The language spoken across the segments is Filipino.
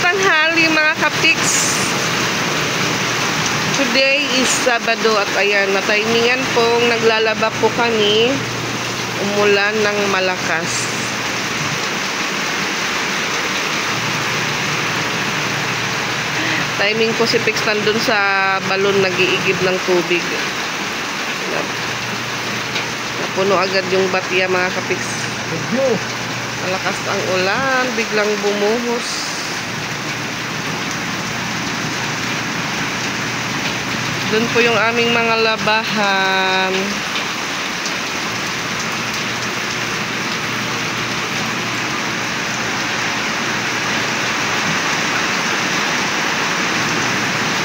tanghali mga kapiks. Today is Sabado at ayan, natimingan pong naglalaba po kami. Umulan ng malakas. Timing po si Pix nandun sa balon nag-iigib ng tubig. Napuno agad yung batya mga kapiks. Malakas ang ulan, biglang bumuhos. Doon po yung aming mga labahan.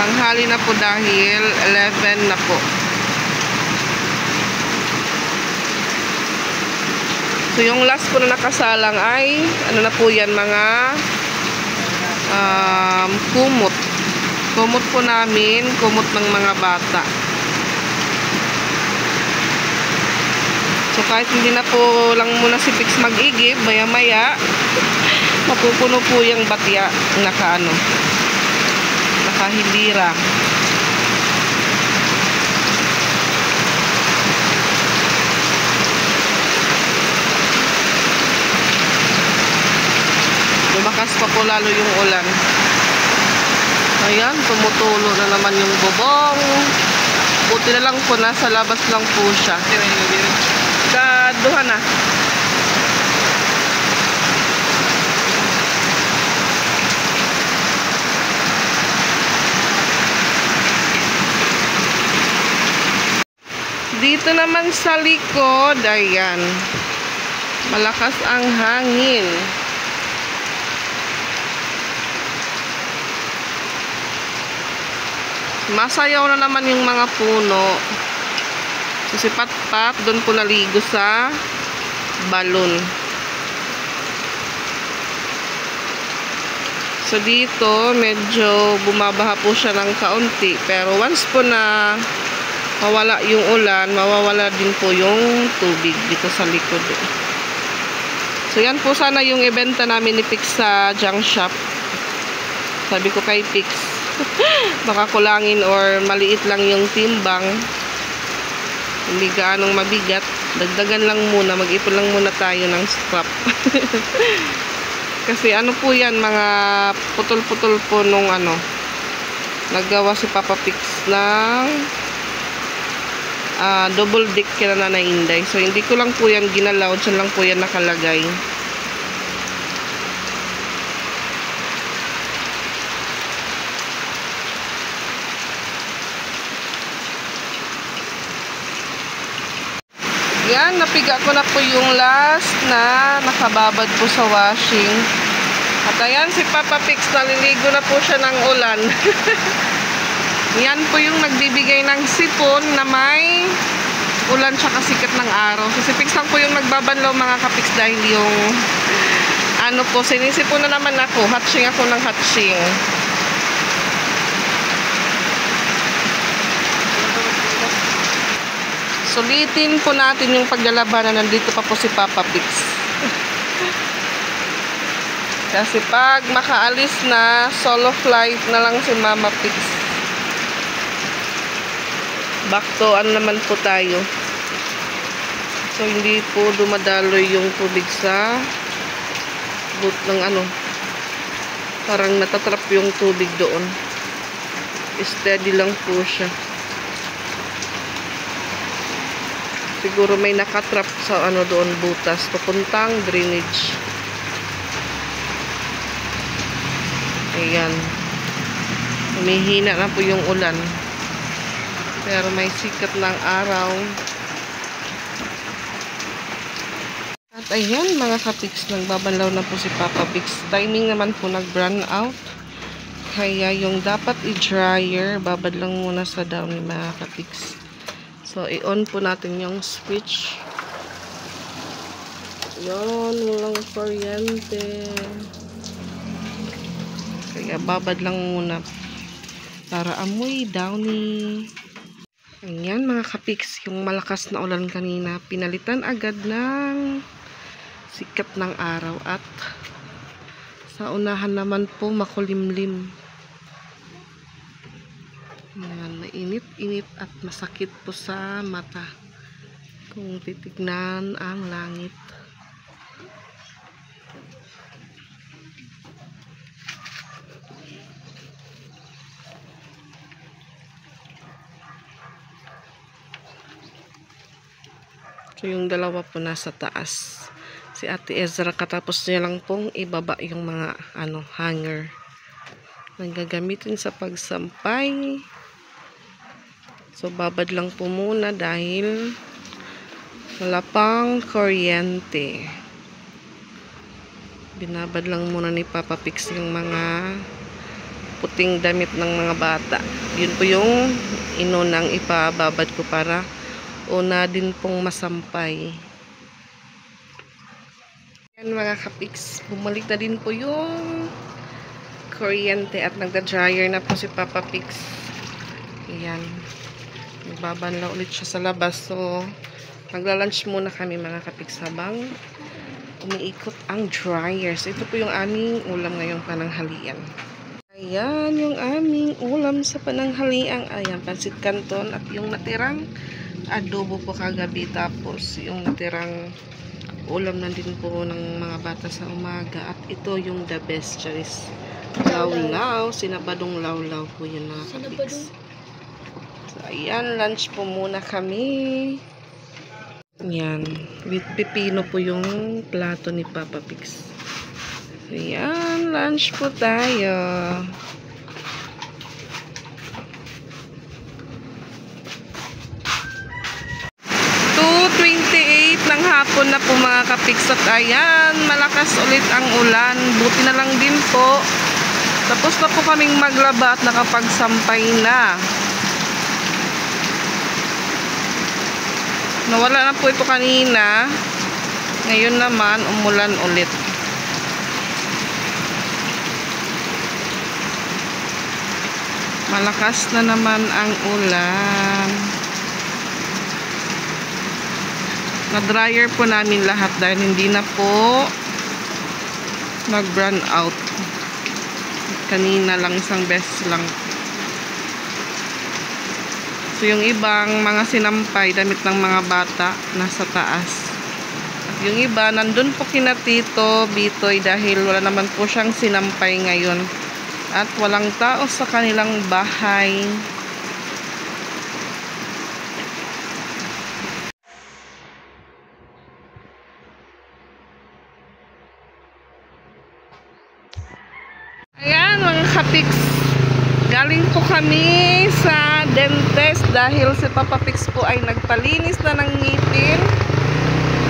Tanghali na po dahil 11 na po. So yung last po na nakasalang ay ano na po yan, mga kumot. Kumot po namin, kumot ng mga bata. So kahit hindi na po lang muna si Pix mag-igib, maya maya mapupuno po yung batya nakahilira. Lumakas pa po lalo yung ulan. Ayan, tumutulo na naman yung bubong. Buti na lang po, nasa labas lang po siya. Kaduha na. Dito naman sa likod, ayan, malakas ang hangin. Masayaw na naman yung mga puno. So si Patpat doon po naligo sa balon. So dito medyo bumabaha po siya ng kaunti, pero once po na mawala yung ulan, mawawala din po yung tubig dito sa likod. So yan po sana yung ibenta namin ni Pix sa junk shop. Sabi ko kay Pix, baka kulangin or maliit lang yung timbang, hindi gaanong mabigat, dagdagan lang muna, mag-ipon lang muna tayo ng scrap. Kasi ano po yan, mga putol-putol po nung naggawa si Papa Pix ng double deck kina Nanay Inday. So hindi ko lang po yan ginalaw, dyan lang po yan nakalagay. Yan, napiga ko na po yung last na nakababad po sa washing. At ayan, si Papa Pix, naliligo na po siya ng ulan. Yan po yung nagbibigay ng sipon na may ulan tsaka sikat ng araw. So si Pix lang po yung nagbabanlaw mga kapiks dahil yung sinisipon na naman ako. Hatching ako ng hatching. Sulitin po natin yung paglalabanan. Nandito pa po si Papa Pix. Kasi pag makaalis na, solo flight na lang si Mama Pix. Back to naman po tayo. So hindi po dumadaloy yung tubig sa boot ng parang natatrap yung tubig doon. Steady lang po siya. Siguro may nakatrap sa doon butas papuntang drainage. Ayan. Humihina na po yung ulan. Pero may sikat ng araw. At ayan mga kapiks, nagbabanlaw na po si Papa Pix. Timing naman po nag-run out. Kaya yung dapat i-dryer, babad lang muna sa downy mga kapiks. So, i-on po natin yung switch. Yan, walang kuryente. Kaya babad lang muna para amoy downy. Ayan mga kapiks, yung malakas na ulan kanina, pinalitan agad ng sikat ng araw at Sa unahan naman po makulimlim. Ayan, mainit-init at masakit po sa mata kung titignan ang langit. So yung dalawa po nasa taas. Si Ate Ezra katapos niya lang pong ibaba yung mga hanger na gagamitin sa pagsampay. So babad lang po muna dahil wala pang kuryente. Binabad lang muna ni Papa Pix yung mga puting damit ng mga bata. Yun po yung inunang ipababad ko para una din pong masampay. Yan mga kapix, bumalik na din po yung kuryente at nagda-dryer na po si Papa Pix. Ayan. Nagbabanlaw ulit siya sa labas. So, magla-lunch muna kami mga kapix habang umiikot ang dryers. Ito po yung aming ulam ngayong pananghalian. Ayan yung aming ulam sa pananghalian. Ayan, pansit canton at yung natirang adobo po kagabi. Tapos yung natirang ulam na din po ng mga bata sa umaga. At ito yung the best choice. Lawlaw. Sinabadong lawlaw po yun mga kapix. So, ayan, lunch po muna kami. Ayan, with pipino po yung plato ni Papa Pix. So, ayan, lunch po tayo. 2:28 ng hapon na po mga kapix. At ayan, malakas ulit ang ulan. Buti na lang din po. Tapos na po kaming maglaba at nakapagsampay na. Nawala na po ito kanina. Ngayon naman, umulan ulit. Malakas na naman ang ulan. Na-dryer po namin lahat dahil hindi na po nag-run out. Kanina lang, isang beses lang. So, yung ibang mga sinampay, damit ng mga bata, nasa taas. At yung iba, nandun po kina Tito Bitoy dahil wala naman po siyang sinampay ngayon. At walang tao sa kanilang bahay. Ayan mga kapix. Galing po kami sa dentist dahil si Papa Pix po ay nagpalinis na ng ngipin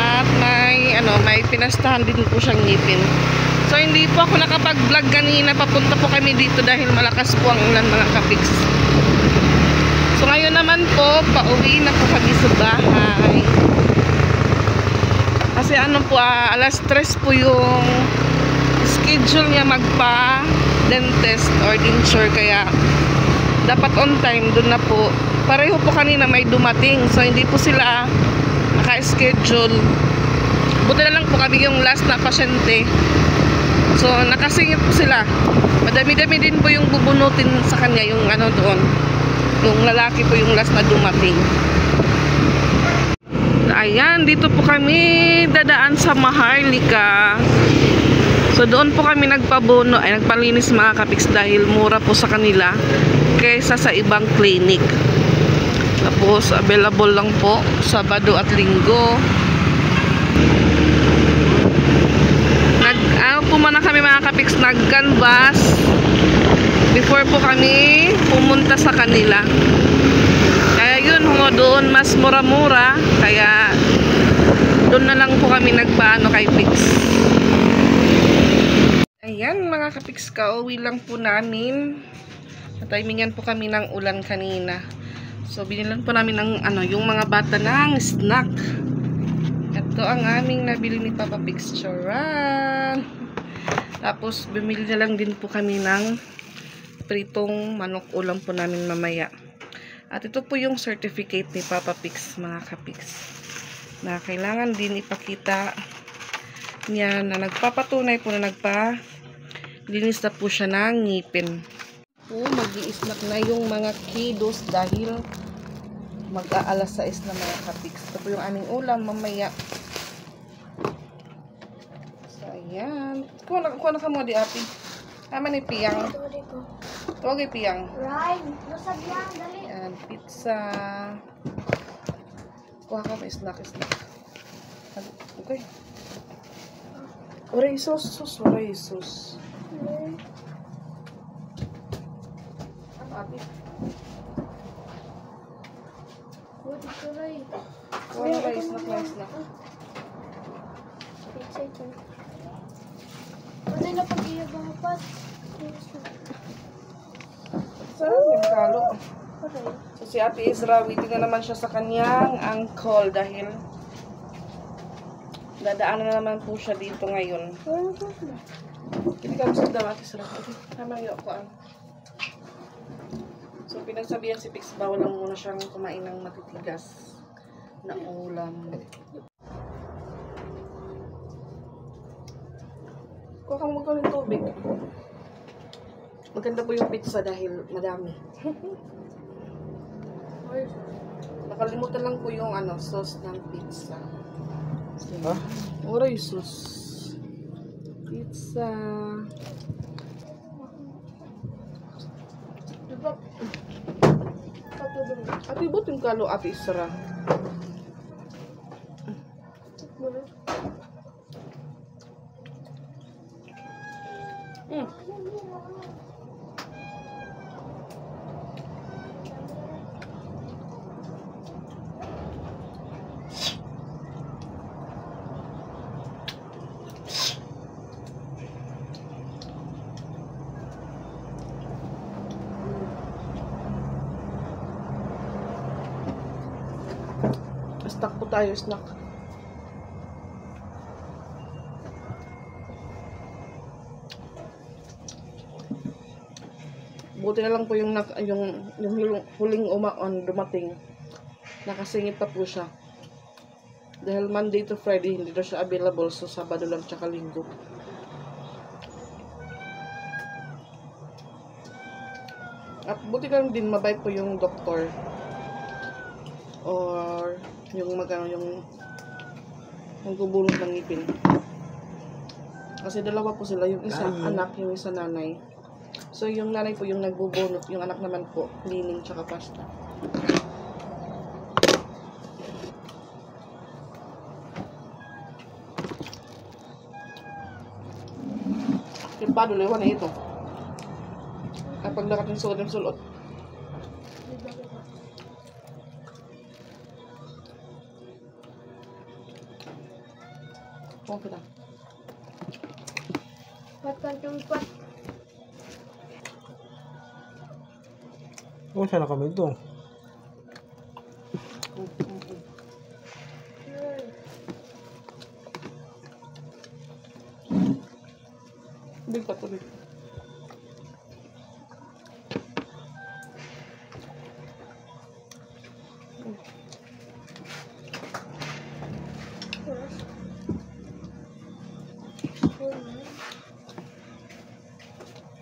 at may pinastahan din po siyang ngipin. So hindi po ako nakapag-vlog kanina, papunta po kami dito dahil malakas po ang ulan mga kapix. So ngayon naman po, pauwi na po kami sa bahay. Kasi alas 3 po yung schedule niya magpa-dentist or denture, kaya dapat on time dun na po. Pareho po kanina may dumating, so hindi po sila naka-schedule. Buti na lang po kami yung last na pasyente, so nakasingit po sila. Madami-dami din po yung bubunutin sa kanya, yung doon, yung lalaki po yung last na dumating. Ayan, dito po kami dadaan sa Maharlika. So doon po kami nagpalinis mga kapix dahil mura po sa kanila kaysa sa ibang clinic. Tapos available lang po Sabado at Linggo. Pumana kami mga kapix, nag-canvas before po kami pumunta sa kanila. Kaya yun, doon mas mura-mura, kaya doon na lang po kami nagpaano kay Pix. Ayan mga kapix, kauwi lang po namin. Natimingan po kami ng ulan kanina. So binilan po namin ng yung mga bata ng snack. Ito ang aming nabili ni Papa Pix. Charan! Tapos bumili na lang din po kami ng pritong manok, ulam po namin mamaya. At ito po yung certificate ni Papa Pix mga kapix, na kailangan din ipakita niya na nagpapatunay po na linis na po siya ng ngipin. Mag-i-snack na yung mga kiddos dahil mag-aalas 6 na mga katiks. Ito po yung aming ulam mamaya. So, ayan. Kuha na ka mo di ati. Tama ni Piyang. Huwag ay Piyang. Right. Lusag yan. Dali. Ayan, pizza. Kuha ka pa, snack. Okay. Oray sus. Ano ati? Good, right. Kuha na snack. Pizza ito. Pwede na pag-iyabapat. Sarap yung kalo. Okay. So si Ate Ezra, waiting na naman siya sa kanyang uncle dahil dadaanan na naman po siya dito ngayon. Hindi ka masag daw Ate Ezra. Okay, tama yung ako. So pinagsabihan si Pix, bawal lang muna siyang kumain ng matitigas na ulam. Kuha kang magkawin tubig. Maganda po yung pizza dahil madami. Nakalimutan lang po yung sauce ng pizza. Ha? Oray sauce. Pizza. Diba? Ate, ba't yung kalo Ate Isra? Snack po tayo, snack. Buti na lang po yung huling dumating. Nakasingit pa po siya. Dahil Monday to Friday, hindi daw siya available. So, Sabado lang tsaka Linggo. At buti ka din mabait po yung doktor. Or yung gubulong ng ngipin. Kasi dalawa po sila. Yung isa anak, yung isa nanay. So, yung nanay po yung nagbubunot. Yung anak naman po, cleaning tsaka pasta. Yung paduloy, na ito. At pag nakating sulot. Okay lang. Pat. Oh, sana kami ito. Big pa tuloy.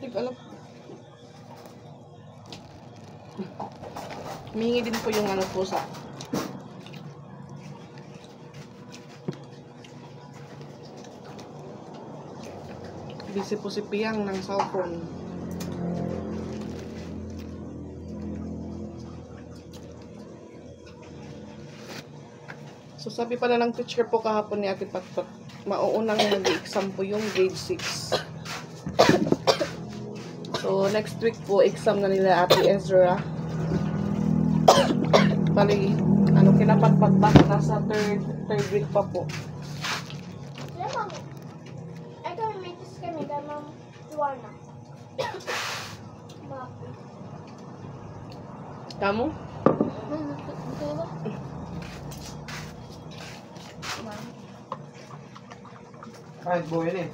Big alam. Humingi din po yung pusa. Busy po si Piyang ng cellphone. So sabi pala ng teacher po kahapon ni Ate Patpat, mauunang nag-exam po yung grade 6. So next week po exam na nila Ate Ezra. Bali, kinapatpat pa, nasa third week pa po. Lemang. Ay, kami may tis kami. Kami Juana. Mapi. Kamu? Ito ba? Kahit buhay na eh.